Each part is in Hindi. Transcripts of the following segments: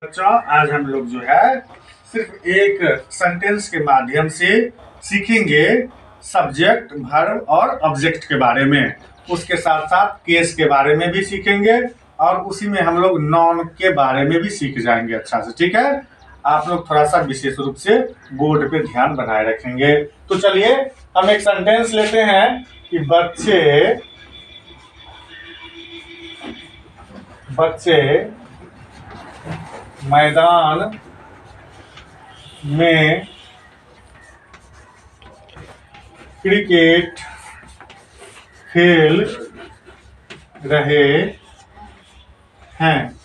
बच्चों, आज हम लोग जो है सिर्फ एक सेंटेंस के माध्यम से सीखेंगे सब्जेक्ट, वर्ब और ऑब्जेक्ट के बारे में। उसके साथ साथ केस के बारे में भी सीखेंगे और उसी में हम लोग नॉन के बारे में भी सीख जाएंगे अच्छा से। ठीक है, आप लोग थोड़ा सा विशेष रूप से बोर्ड पे ध्यान बनाए रखेंगे। तो चलिए हम एक सेंटेंस लेते हैं कि बच्चे मैदान में क्रिकेट खेल रहे हैं।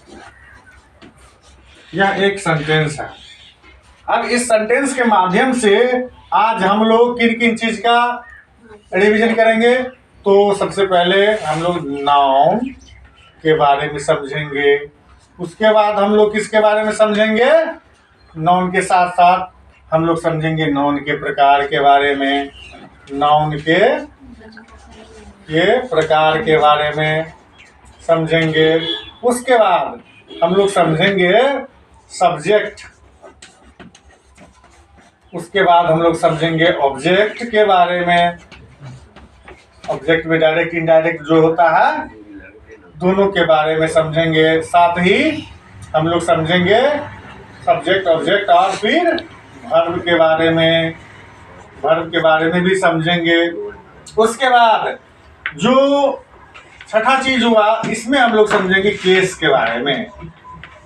यह एक सेंटेंस है। अब इस सेंटेंस के माध्यम से आज हम लोग किन किन चीज का रिवीजन करेंगे। तो सबसे पहले हम लोग नाउन के बारे में समझेंगे। उसके बाद हम लोग किसके बारे में समझेंगे, नाउन के साथ साथ हम लोग समझेंगे नाउन के प्रकार के बारे में, नाउन के प्रकार के बारे में समझेंगे। उसके बाद हम लोग समझेंगे सब्जेक्ट। उसके बाद हम लोग समझेंगे ऑब्जेक्ट के बारे में। ऑब्जेक्ट में डायरेक्ट इनडायरेक्ट जो होता है दोनों के बारे में समझेंगे। साथ ही हम लोग समझेंगे सब्जेक्ट, ऑब्जेक्ट और फिर वर्ब के बारे में। वर्ब के बारे में भी समझेंगे। उसके बाद जो छठा चीज हुआ, इसमें हम लोग समझेंगे केस के बारे में।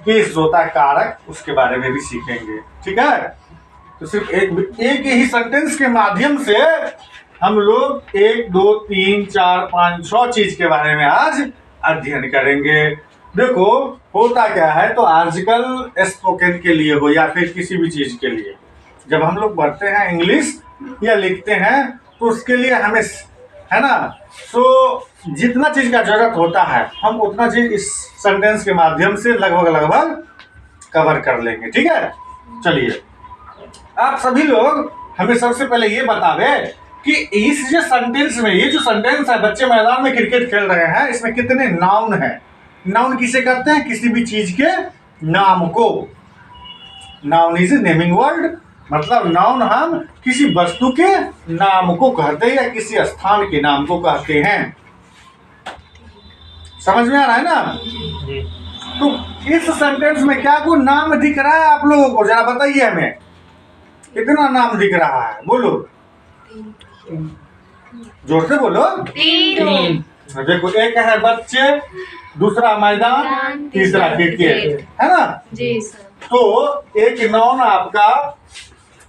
केस जो होता है कारक, उसके बारे में भी सीखेंगे। ठीक है, तो सिर्फ एक ही सेंटेंस के माध्यम से हम लोग 1 2 3 4 5 6 चीज के बारे में आज अध्ययन करेंगे। देखो होता क्या है, तो आजकल स्पोकन के लिए हो या फिर किसी भी चीज के लिए जब हम लोग पढ़ते हैं इंग्लिश या लिखते हैं तो उसके लिए हमें है ना, तो जितना चीज का जरूरत होता है हम उतना चीज इस सेंटेंस के माध्यम से लगभग कवर कर लेंगे। ठीक है, चलिए आप सभी लोग हमें सबसे पहले ये बतावे कि इस जो सेंटेंस में, ये जो सेंटेंस है बच्चे मैदान में क्रिकेट खेल रहे हैं, इसमें कितने नाउन है। नाउन किसे कहते हैं, किसी भी चीज के नाम को। नाउन इज नेमिंग वर्ड, मतलब नाउन हम किसी वस्तु के नाम को कहते हैं या किसी स्थान के नाम को कहते हैं। समझ में आ रहा है ना। तो इस सेंटेंस में क्या कोई नाम दिख रहा है आप लोगों को, जरा बताइए हमें कितना नाम दिख रहा है, बोलो जोर से बोलो। 3। देखो, एक है बच्चे, दूसरा मैदान, तीसरा क्रिकेट, है ना जी सर। तो एक नाउन आपका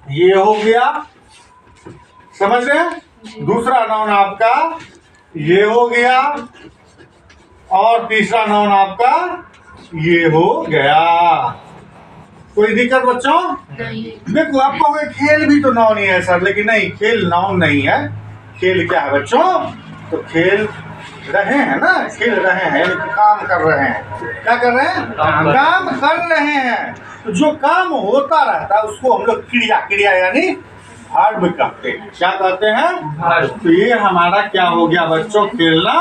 ये हो गया, समझ रहे हैं। दूसरा नाउन आपका ये हो गया और तीसरा नाउन आपका ये हो गया। कोई दिक्कत बच्चों? नहीं। देखो आप कहोगे खेल भी तो नाउन ही है सर, लेकिन नहीं, खेल नाउन नहीं है। खेल क्या है बच्चों, तो खेल रहे हैं ना, खेल रहे हैं यानी काम कर रहे हैं। क्या कर रहे हैं, काम कर रहे हैं। तो जो काम होता रहता है उसको हम लोग क्रिया यानी वर्ब कहते हैं। क्या कहते हैं, तो ये हमारा क्या हो गया बच्चों, खेलना,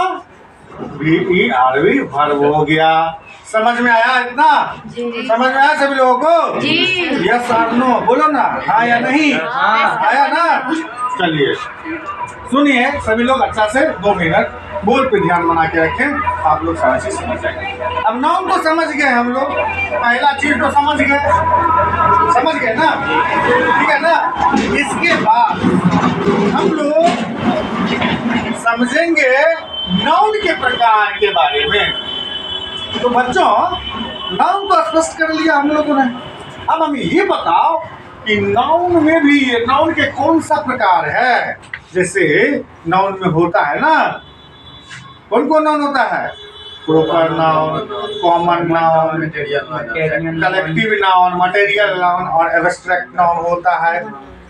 VERB वर्ब हो गया। समझ में आया इतना? समझ में आया सभी लोगों को? जी। यस और नो बोलो ना, हाँ या नहीं? आया ना। चलिए सुनिए सभी लोग अच्छा से 2 मिनट बोर्ड पे ध्यान बना के रखें, आप लोग सारा चीज समझ जाएंगे। अब नाउन तो समझ गए हम लोग, पहला चीज तो समझ गए ना, ठीक है ना। इसके बाद हम लोग समझेंगे नाउन के प्रकार के बारे में। तो बच्चों नाउन तो स्पष्ट कर लिया हम लोगों ने। अब हमें ये बताओ कि नाउन में भी नाउन के कौन सा प्रकार है। जैसे नाउन में होता है ना, कौन कौन नाउन होता है, proper noun, common noun, collective noun, material noun और एब्स्ट्रैक्ट नाउन होता है।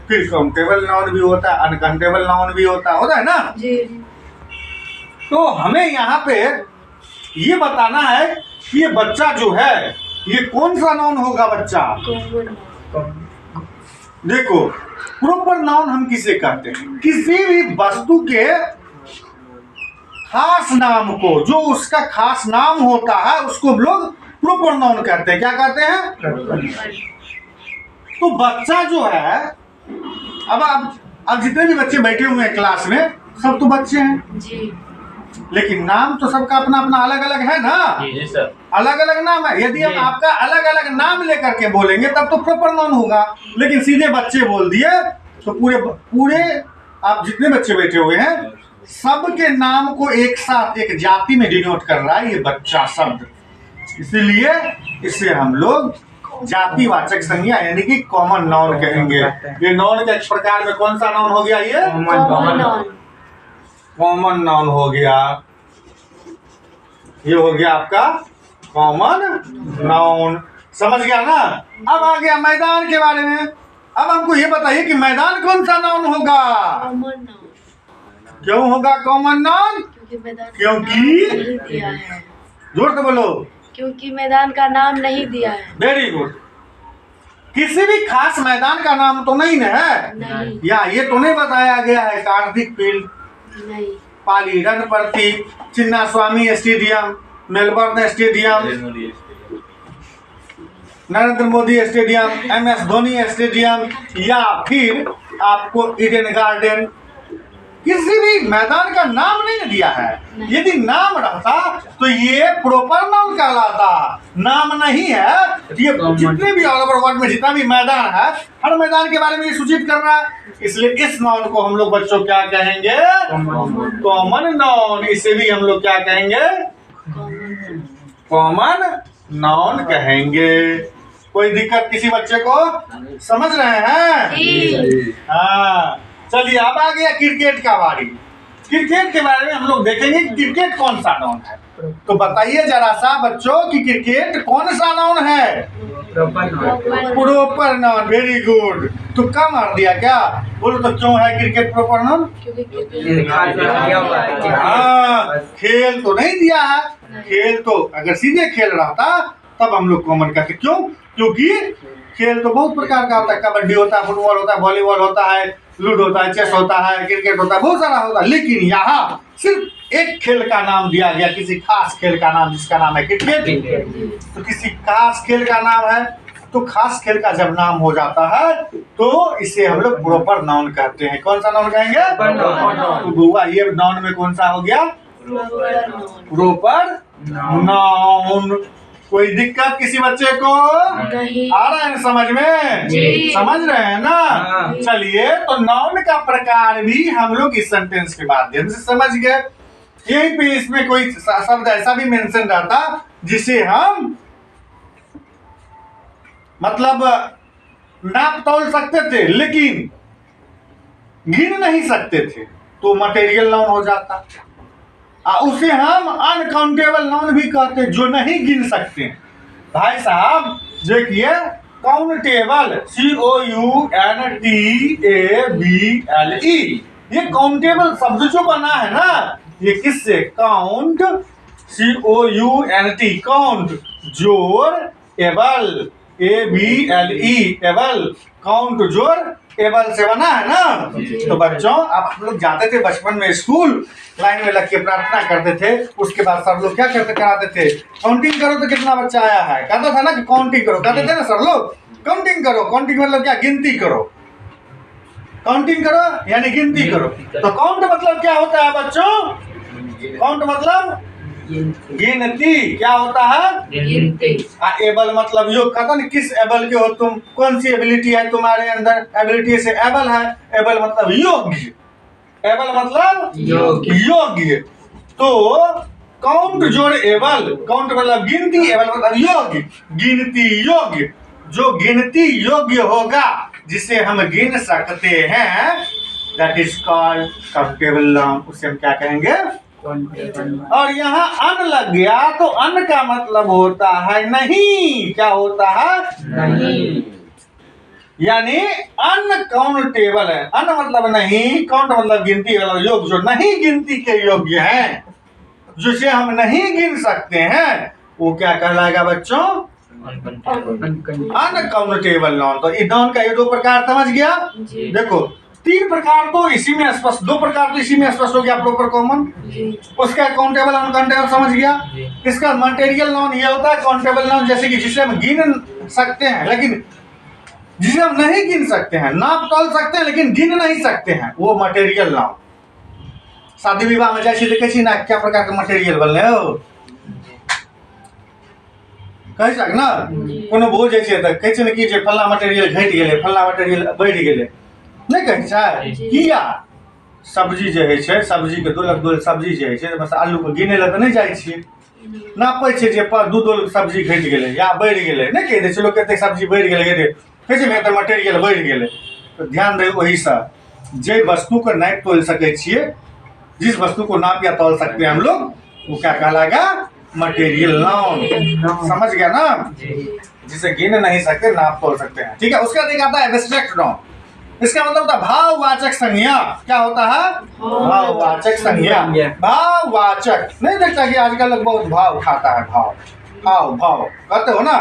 फिर काउंटेबल नाउन भी होता है, अनकाउंटेबल नाउन भी होता है ना जी। तो हमें यहाँ पे ये बताना है कि ये बच्चा जो है ये कौन सा नाउन होगा बच्चा। देखो प्रॉपर नाउन हम किसे कहते हैं, किसी भी वस्तु के खास नाम को, जो उसका खास नाम होता है उसको हम लोग प्रॉपर नाउन कहते हैं। क्या कहते हैं? तो बच्चा जो है, अब जितने भी बच्चे बैठे हुए हैं क्लास में, सब तो बच्चे हैं जी। लेकिन नाम तो सबका अपना अपना अलग अलग है ना। जी सर। अलग अलग नाम है। यदि हम आपका अलग अलग नाम लेकर के बोलेंगे तब तो प्रॉपर नाउन होगा, लेकिन सीधे बच्चे बोल दिए तो पूरे आप जितने बच्चे बैठे हुए हैं सबके नाम को एक साथ एक जाति में डिनोट कर रहा है ये बच्चा शब्द। इसीलिए इसे हम लोग जातिवाचक संज्ञा यानी कि कॉमन नाउन कहेंगे। ये नाउन के प्रकार में कौन सा नाउन हो गया? ये कॉमन नाउन हो गया। ये हो गया आपका कॉमन नाउन। समझ गया ना? अब आ गया मैदान के बारे में। अब हमको ये बताइए कि मैदान कौन सा नाउन होगा? Common noun. क्यों होगा कॉमन नाउन? क्योंकि जोर से बोलो। क्योंकि मैदान का नाम नहीं दिया है। Very good. किसी भी खास मैदान का नाम तो नहीं है नहीं। या ये तो नहीं बताया गया है कार्तिक फील्ड, नहीं। पाली रणपति, Chinnaswamy stadium, Melbourne stadium, Narendra Modi stadium, MS Dhoni stadium, या फिर आपको ईडन गार्डन। किसी भी मैदान का नाम नहीं दिया है। यदि नाम रहता तो ये प्रॉपर नाउन कहलाता। नाम नहीं है। ये जितने भी ऑल ओवर वर्ल्ड में जितना भी मैदान है, हर मैदान के बारे में ये सूचित कर रहा है। इसलिए इस नाउन को हम लोग बच्चों क्या कहेंगे? Common noun. इसे भी हम लोग क्या कहेंगे? कॉमन नाउन कहेंगे। कोई दिक्कत किसी बच्चे को? समझ रहे हैं? हाँ, चलिए अब आ गया क्रिकेट का बारी। क्रिकेट के बारे में हम लोग देखेंगे कि क्रिकेट कौन सा नाउन है। तो बताइए जरा सा बच्चों कि क्रिकेट कौन सा नाउन है? Proper noun. Very good. तुक्का मार दिया क्या? बोलो तो क्यों है क्रिकेट प्रॉपर नाउन? हाँ, खेल तो नहीं दिया है। खेल तो अगर सीधे खेल रहता तब हम लोग कॉमन कहते। क्यों? क्योंकि खेल तो बहुत प्रकार का होता है। कबड्डी होता है, फुटबॉल होता है, वॉलीबॉल होता है, लूडो होता है, चेस होता है, क्रिकेट होता है, बहुत सारा होता है। लेकिन यहाँ सिर्फ एक खेल का नाम दिया गया, किसी खास खेल का नाम, जिसका नाम है क्रिकेट। तो किसी खास खेल का नाम है तो खास खेल का जब नाम हो जाता है तो इसे हम लोग प्रॉपर नाउन कहते हैं। कौन सा नाउन कहेंगे? तो बुआ ये नाउन में कौन सा हो गया? Proper noun. कोई दिक्कत किसी बच्चे को? नहीं। आ रहा है ना समझ में? जी। समझ रहे हैं ना? चलिए, तो नाउन का प्रकार भी हम लोग इस सेंटेंस के माध्यम से समझ गए। यहीं पे इसमें कोई शब्द ऐसा भी मेंशन रहता जिसे हम मतलब नाप तोल सकते थे लेकिन गिन नहीं सकते थे, तो मटेरियल नाउन हो जाता। उसे हम अनकाउंटेबल नाउन भी कहते, जो नहीं गिन सकते। भाई साहब देखिए, काउंटेबल COUNTABLE, ये काउंटेबल शब्द जो बना है ना, ये किससे? काउंट, COUNT, काउंट, जोर एबल, ABLE, एबल, काउंट जोर एबल से बना है ना। तो बच्चों, आप लोग जाते थे बचपन में स्कूल, लाइन में लग के प्रार्थना करते थे। उसके बाद सर लोग क्या करते कराते थे? काउंटिंग करो तो कितना बच्चा आया है, कहता था ना कि काउंटिंग करो, कहते थे ना सर लोग, काउंटिंग करो। काउंटिंग मतलब क्या? गिनती करो। काउंटिंग करो यानी गिनती करो। तो काउंट मतलब क्या होता है बच्चों? काउंट मतलब गिनती। क्या होता है? गिनती। एबल मतलब योग। कहता ना किस एबल के हो तुम, कौन सी एबिलिटी है तुम्हारे अंदर? एबिलिटी से एबल है। एबल मतलब योग्य। एबल मतलब योग्य। तो काउंट जोड़ एबल, काउंट मतलब गिनती, एबल मतलब योग्य। गिनती योग्य, जो गिनती योग्य होगा, जिसे हम गिन सकते हैं, that is called countable noun. उसे हम क्या कहेंगे? और यहाँ अन लग गया तो अन का मतलब होता है नहीं। क्या होता है? नहीं। यानी अनकाउंटेबल है। अन मतलब नहीं, काउंट मतलब गिनती वाला योग, जो नहीं गिनती के योग्य है, जिसे हम नहीं गिन सकते हैं, वो क्या कहलाएगा बच्चों? Uncountable noun. तो इस नाउन का ये दो प्रकार समझ गया। देखो, तीन प्रकार तो इसी में स्पष्ट, दो प्रकार तो इसी में स्पष्ट हो गया, प्रॉपर कॉमन। जी उसका काउंटेबल अनकाउंटेबल समझ गया। इसका मटेरियल नाउन ये होता है, काउंटेबल नाउन जैसे कि जिसे हम गिन सकते हैं लेकिन जिसे हम नहीं गिन सकते हैं, नाप तोल सकते हैं लेकिन गिन नहीं सकते हैं, वो मटेरियल नाउन। शादी विवाह में जैसे देखे छी ना क्या प्रकार के मटेरियल बनले हो, कह सक ना कोनो भोज जाइ छै त कहै छै ने कि जे फल्ला मटेरियल घटि गेलै, फल्ला मटेरियल बढ़ि गेलै, नहीं कहै छै किया? सब्जी जे होइ छै, सब्जी के दोलक दोल सब्जी जे होइ छै, बस आलू के गिनै लए तऽ नहीं जाइ छियै, नापै छै जे दू दोल सब्जी घटि गेलै या बढ़ि गेलै, नहीं कहि दै छै लोग कतेक सब्जी बढ़ि गेलै, कहै छै ने एतऽ मटेरियल बढ़ि गेलै। तो ध्यान रहे वही सा जे वस्तु को नाप तोल सके छिए, जिस वस्तु को नाप या तोल सकते हैं हम लोग, वो क्या कहलाएगा? Material noun. समझ गया ना? जिसे गिन नहीं सकते, नाप तोल सकते हैं। ठीक है, उसका बाद आता है एब्स्ट्रैक्ट नाउन। इसका मतलब होता है भाववाचक संज्ञा। क्या होता है? भाववाचक संज्ञा। भाववाचक नहीं देखता कि आजकल लोग बहुत भाव खाता है, भाव भाव भाव कहते हो ना,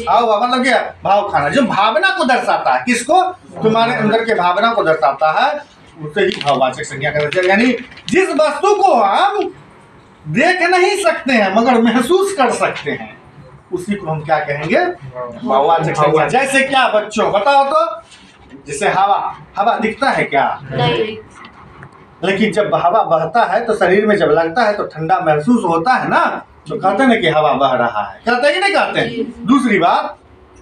भाव मतलब क्या? भाव खाना, जो भावना को दर्शाता है, किसको? तुम्हारे अंदर के भावना को दर्शाता है, उसे ही भाववाचक संज्ञा कहते हैं। यानी जिस वस्तु को हम देख नहीं सकते हैं मगर महसूस कर सकते हैं, उसी को हम क्या कहेंगे? भाववाचक संज्ञा। जैसे क्या बच्चों बताओ तो, जैसे हवा, हवा दिखता है क्या? नहीं लेकिन जब हवा बहता है तो शरीर में जब लगता है तो ठंडा महसूस होता है ना, तो कहते हैं ना कि हवा बह रहा है, कहते हैं कि नहीं कहते? दूसरी बात,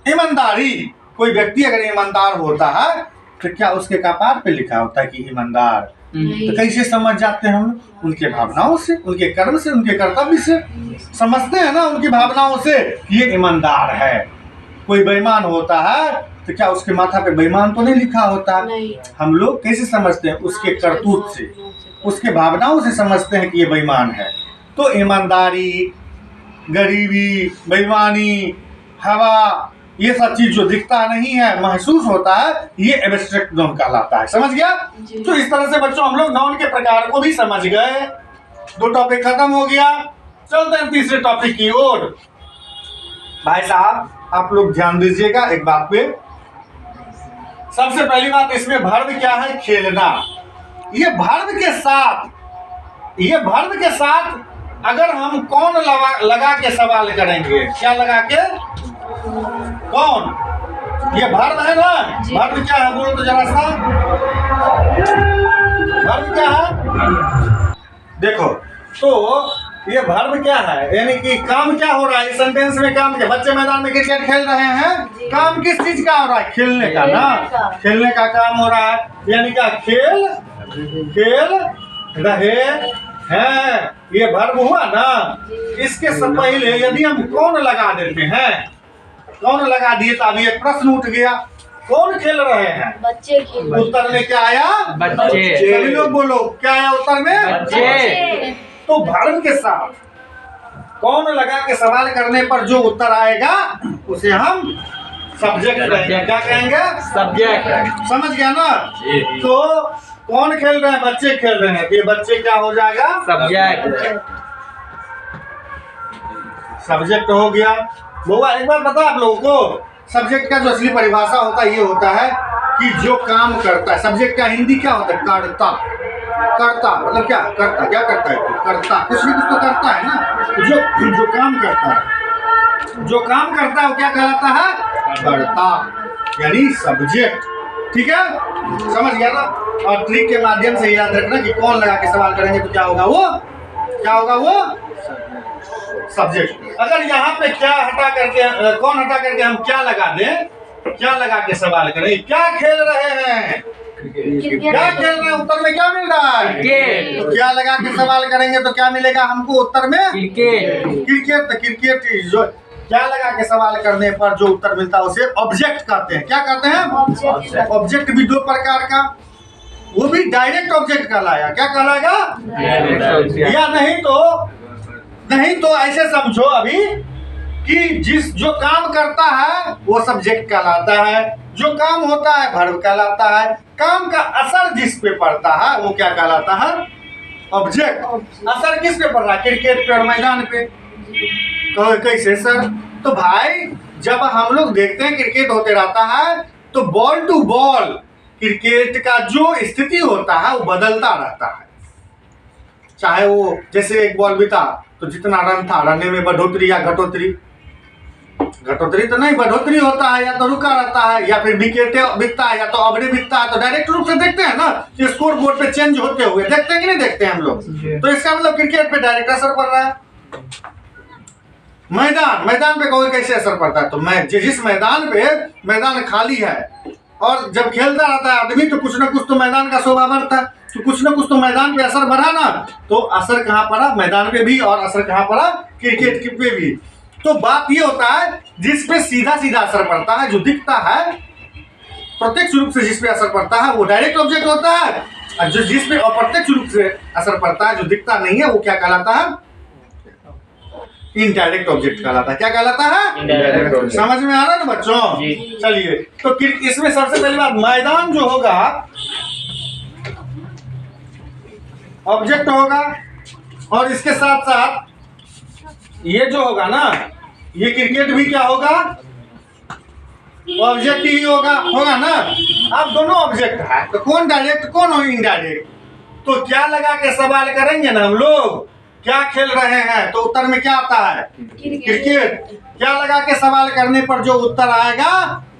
ईमानदारी। कोई व्यक्ति अगर ईमानदार होता है तो क्या उसके कपार पे लिखा होता है कि ईमानदार? तो कैसे समझ जाते हैं हम? उनके भावनाओं से, उनके कर्म से, उनके कर्तव्य से समझते हैं ना, उनकी भावनाओं से ये ईमानदार है। कोई बेईमान होता है तो क्या उसके माथा पे बेईमान तो नहीं लिखा होता? नहीं। हम लोग कैसे समझते हैं? उसके करतूत से, उसके भावनाओं से समझते हैं कि ये बेईमान है। तो ईमानदारी, गरीबी, बेईमानी, हवा, ये सब चीज जो दिखता नहीं है महसूस होता है, ये एब्स्ट्रैक्ट नाउन कहलाता है। समझ गया? तो इस तरह से बच्चों हम लोग नाउन के प्रकार को भी समझ गए। दो टॉपिक खत्म हो गया, चलते हैं तीसरे टॉपिक की ओर। भाई साहब आप लोग ध्यान दीजिएगा एक बात पे। सबसे पहली बात, इसमें वर्ब क्या है? खेलना। ये वर्ब के साथ अगर हम कौन लगा के सवाल करेंगे, क्या लगा के? कौन? ये वर्ब है ना? वर्ब क्या है बोलो तो जरा सा, वर्ब क्या है? देखो तो ये वर्ब क्या है, यानी कि काम क्या हो रहा है इस सेंटेंस में? काम क्या? बच्चे मैदान में क्रिकेट खेल रहे हैं, काम किस चीज का हो रहा है? खेलने का ना, खेलने का काम हो रहा है। यानी क्या? खेल रहे हैं, ये वर्ब हुआ ना। इसके सब पहले यदि हम कौन लगा देते हैं, कौन लगा दिए तो अभी एक प्रश्न उठ गया, कौन खेल रहे हैं? बच्चे खेल। उत्तर में क्या आया? बच्चे। सभी लोग बोलो क्या आया उत्तर में? बच्चे। तो वर्ब के साथ कौन लगा के सवाल करने पर जो उत्तर आएगा उसे हम सब्जेक्ट कहेंगे। क्या कहेंगे? सब्जेक्ट। समझ गया ना? तो कौन खेल रहे हैं? बच्चे खेल रहे हैं, तो ये बच्चे क्या हो जाएगा? सब्जेक्ट। सब्जेक्ट हो गया। बउआ एक बार बता आप लोगों को, सब्जेक्ट का जो असली परिभाषा होता है ये होता है कि जो काम करता है। सब्जेक्ट का हिंदी क्या होता है? कर्ता। कर्ता मतलब क्या? करता। क्या करता है? करता। कुछ भी कुछ तो करता है ना। तो जो काम करता है, जो काम करता है वो क्या कहलाता है? कर्ता, यानी सब्जेक्ट। ठीक है, समझ गया ना? और ट्रिक के माध्यम से याद रखना कि कौन लगा के सवाल करेंगे तो क्या होगा वो? क्या होगा वो? सब्जेक्ट। अगर यहाँ पे क्या हटा करके, कौन हटा करके हम क्या लगा दें, क्या लगा के सवाल करें? क्या खेल रहे हैं? क्या खेल रहे हैं? उत्तर में क्या मिल रहा है? क्रिकेट। तो क्या लगा के सवाल करेंगे तो क्या मिलेगा हमको उत्तर में? क्रिकेट। क्रिकेट। तो क्रिकेट जो क्या लगा के सवाल करने पर जो उत्तर मिलता है उसे ऑब्जेक्ट कहते हैं। क्या कहते हैं? ऑब्जेक्ट भी दो प्रकार का, वो भी डायरेक्ट ऑब्जेक्ट कहलाया। क्या कहलाएगा? या नहीं तो ऐसे समझो अभी कि जो काम करता है वो सब्जेक्ट कहलाता है, जो काम होता है वर्ब कहलाता है, काम का असर जिस पे पड़ता है वो क्या कहलाता है? ऑब्जेक्ट। असर किस पे पड़ रहा है? क्रिकेट पे और मैदान पे। कैसे सर? तो भाई जब हम लोग देखते हैं क्रिकेट होते रहता है तो बॉल टू बॉल क्रिकेट का जो स्थिति होता है वो बदलता रहता है। चाहे वो जैसे एक बॉल बीता तो जितना रन था रन में बढ़ोतरी या घटोतरी, घटोतरी तो नहीं, बढ़ोतरी होता है, या तो रुका रहता है, या फिर विकेट बिकता है, या तो ओवरें बिकता है। तो डायरेक्ट रूप से देखते हैं ना कि स्कोर बोर्ड पे चेंज होते हुए देखते हैं कि नहीं देखते हैं हम लोग। तो इसका मतलब क्रिकेट पे डायरेक्ट असर पड़ रहा है। मैदान पे कोई कैसे असर पड़ता है? तो जिस मैदान पे मैदान खाली है और जब खेलता रहता है आदमी तो कुछ ना कुछ तो मैदान का शोभा बढ़ता है, तो कुछ ना कुछ तो मैदान पे असर बढ़ा ना। तो असर कहाँ पड़ा? मैदान पे भी, और असर कहाँ पड़ा? क्रिकेट पे भी। तो बात ये होता है जिस पे सीधा सीधा असर पड़ता है, जो दिखता है प्रत्यक्ष रूप से जिस पे असर पड़ता है वो डायरेक्ट ऑब्जेक्ट होता है, और जो जिस पे अप्रत्यक्ष रूप से असर पड़ता है, जो दिखता नहीं है, वो क्या कहलाता है? इनडायरेक्ट ऑब्जेक्ट कहलाता है। क्या कहलाता है? Indirect object. समझ में आ रहा है ना बच्चों? जी। चलिए, तो इसमें सबसे पहली बात, मैदान जो होगा ऑब्जेक्ट होगा, और इसके साथ साथ ये जो होगा ना, ये क्रिकेट भी क्या होगा? ऑब्जेक्ट ही होगा ना। अब दोनों ऑब्जेक्ट है, तो कौन डायरेक्ट कौन हो इनडायरेक्ट? तो क्या लगा के सवाल करेंगे ना हम लोग, क्या खेल रहे हैं, तो उत्तर में क्या आता है? क्रिकेट। क्या लगा के सवाल करने पर जो उत्तर आएगा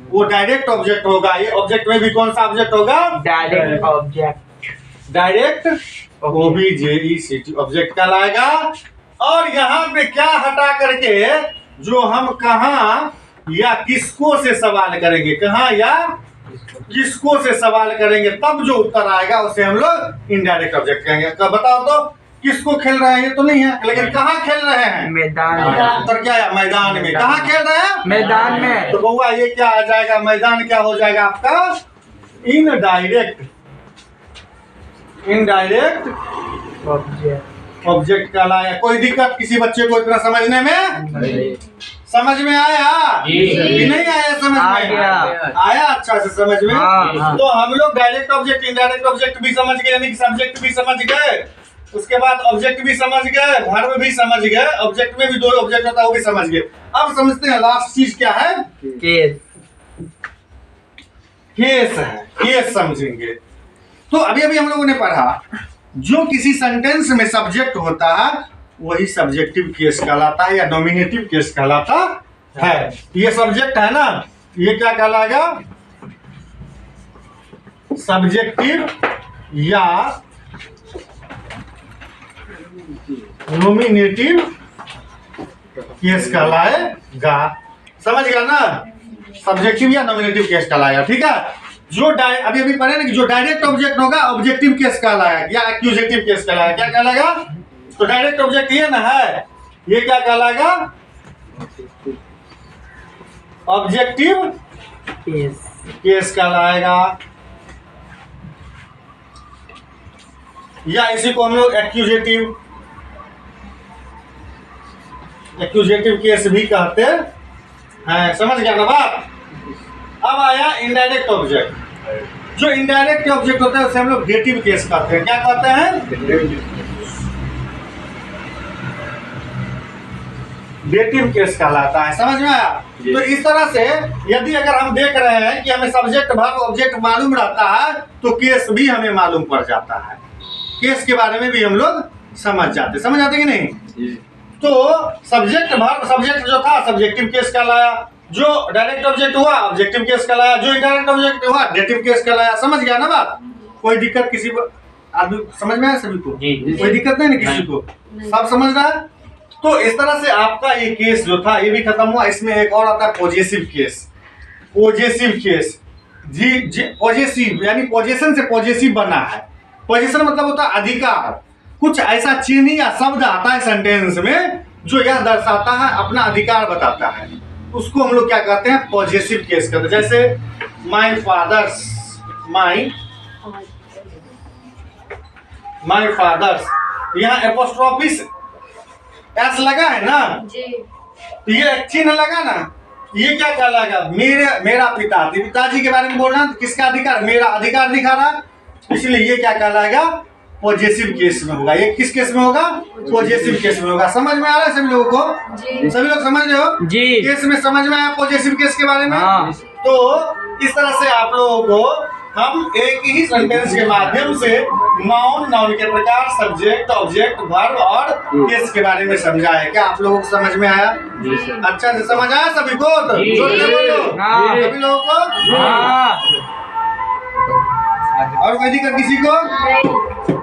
वो डायरेक्ट ऑब्जेक्ट होगा। ये ऑब्जेक्ट में भी कौन सा ऑब्जेक्ट होगा? Direct object. Direct OBJECT object कहलाएगा। और यहाँ पे क्या हटा करके जो हम कहाँ या किसको से सवाल करेंगे, कहाँ या किसको से सवाल करेंगे, तब जो उत्तर आएगा उसे हम लोग इनडायरेक्ट ऑब्जेक्ट कहेंगे। कब बताओ तो, किसको खेल रहे हैं ये तो नहीं है, लेकिन कहाँ खेल रहे हैं? मैदान में। उत्तर क्या है? मैदान में। कहाँ खेल रहे हैं? मैदान में। तो बउआ ये क्या आ जाएगा? मैदान क्या हो जाएगा आपका? Indirect object. ऑब्जेक्ट कहलाया। कोई दिक्कत किसी बच्चे को इतना समझने में? समझ में आया कि नहीं आया? समझ में आया? अच्छा से समझ में। हाँ। तो हम लोग डायरेक्ट ऑब्जेक्ट इनडायरेक्ट ऑब्जेक्ट भी समझ गए, यानी कि सब्जेक्ट भी समझ गए, उसके बाद ऑब्जेक्ट भी समझ गए, वर्ब भी समझ गए, ऑब्जेक्ट में भी दो ऑब्जेक्ट होता है वो भी समझ गए। अब समझते हैं लास्ट चीज क्या है? केस। केस है, केस समझेंगे। तो अभी अभी हम लोगों ने पढ़ा जो किसी सेंटेंस में सब्जेक्ट होता है वही सब्जेक्टिव केस कहलाता है या नॉमिनेटिव केस कहलाता है। ये सब्जेक्ट है ना, ये क्या कहलाएगा? सब्जेक्टिव या नॉमिनेटिव केस कहलाएगा। समझ गया ना? सब्जेक्टिव या नॉमिनेटिव केस कहलाएगा। ठीक है। जो अभी अभी पढ़े ना कि जो डायरेक्ट ऑब्जेक्ट होगा ऑब्जेक्टिव केस कहलाएगा या एक्यूजेटिव केस कहलाएगा। क्या कहलाएगा? तो डायरेक्ट ऑब्जेक्ट ये ना है, ये क्या कहलाएगा? ऑब्जेक्टिव केस कहलाएगा, या इसी को हम लोग एक्यूजेटिव केस भी कहते हैं। समझ गया ना बात? अब आया इनडायरेक्ट ऑब्जेक्ट। जो इनडायरेक्ट ऑब्जेक्ट होता है उसे हम लोग डेटिव केस कहते हैं। क्या कहते हैं? डेटिव केस कहलाता है। समझ में आया? तो इस तरह से यदि अगर हम देख रहे हैं कि हमें सब्जेक्ट वर्ब ऑब्जेक्ट मालूम रहता है तो केस भी हमें मालूम पड़ जाता है। केस के बारे में भी हम लोग समझ जाते कि नहीं? तो सब्जेक्ट वर्ब सब्जेक्ट जो था सब्जेक्टिव केस कहलाया, जो डायरेक्ट ऑब्जेक्ट हुआ ऑब्जेक्टिव केस कहलाया, जो इनडायरेक्ट ऑब्जेक्ट हुआ डेटिव केस कहलाया। समझ गया ना बात? कोई दिक्कत किसी को? आदमी समझ में आया सभी को? कोई दिक्कत नहीं ना किसी को? सब समझ रहा है? तो इस तरह से आपका ये केस जो था ये भी खत्म हुआ। इसमें एक और आता है possessive case. Possessive case possessive यानी पॉजेशन से पॉजेसिव बना है। पॉजेशन मतलब होता है अधिकार। कुछ ऐसा चिन्ह या शब्द आता है सेंटेंस में जो यह दर्शाता है, अपना अधिकार बताता है, उसको हम लोग क्या कहते हैं? पॉजेसिव केस कहते हैं। जैसे माई फादर्स, माई फादर्स, यहाँ एपोस्ट्रोफी एस लगा है ना, तो ये चिन्ह लगा ना, ये क्या कहलाएगा? मेरा पिताजी के बारे में बोल रहा है, किसका अधिकार? मेरा अधिकार दिखा रहा है, इसलिए ये क्या कहलाएगा? पॉजेसिव केस में होगा। ये किस केस में होगा? पॉजेसिव केस में होगा। समझ में आ रहा है सभी लोगों को? सभी लोग समझ रहे हो? जी। केस में समझ में आया पॉजेसिव केस के बारे में? हाँ। तो इस तरह से आप लोगों को हम एक ही सेंटेंस के माध्यम से नाउन, नाउन के प्रकार, सब्जेक्ट, ऑब्जेक्ट, वर्ब और केस के बारे में समझा है। क्या आप लोगों को समझ में आया? अच्छा से समझ आया सभी को? तो जोर से बोलो। हाँ। सभी लोगों को? हाँ। और वैदिक का किसी को? नहीं।